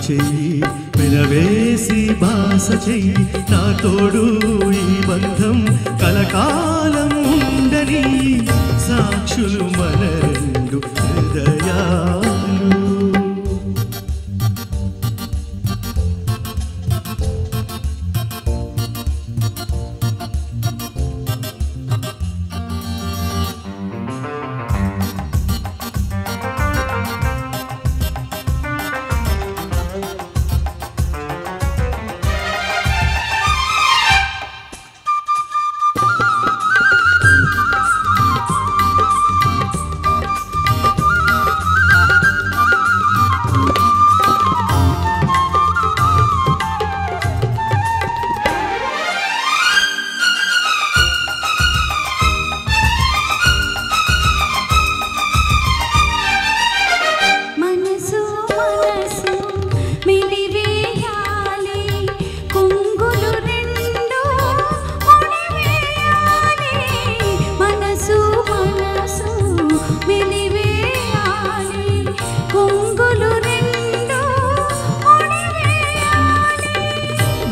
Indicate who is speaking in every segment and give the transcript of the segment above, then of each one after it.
Speaker 1: చెయ్యి వినవేసి బాస చెయ్యి నా తోడు ఈ బంధం కలకాలం ఉండని సాక్షులు మన రెండు హృదయాలు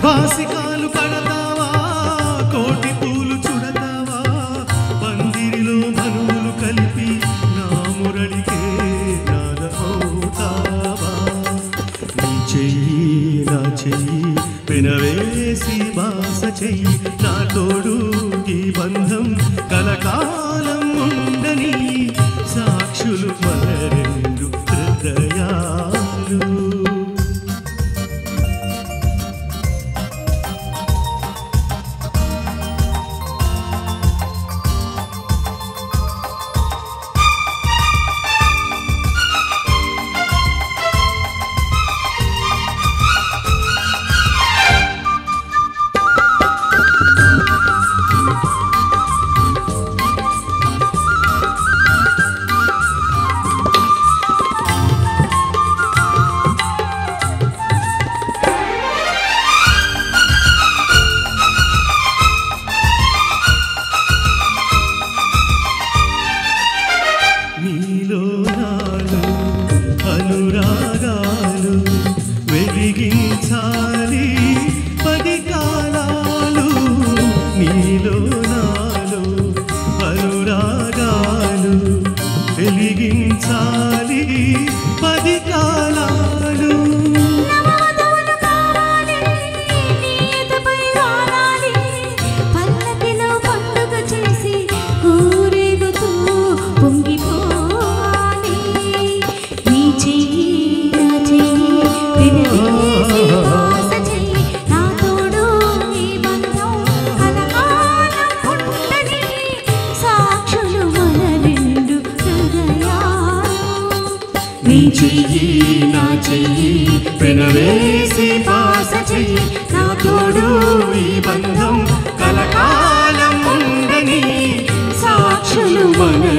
Speaker 1: బాసికాలు పడతావా కోటి పూలు చుడతావా పందిరిలో మనువులు కలిపి నా మురళికే నాదమవుతావా నీ చెయ్యి నా చెయ్యి వినవేసి బాస చెయ్యి నా తోడు ఈ బంధం కలకాలం ఉండని సాక్షులు మన రెండు హృదయాలు అనురాగాలు వెలిగించాలి పది కాలాలు నీలో నాలో అనురాగాలు వెలిగించాలి పది కాలాలు నీ చెయ్యి నా చెయ్యి పెనవేసి బాస చెయ్యి నా తోడు ఈ బంధం కలకాలం ఉండని సాక్షులు మన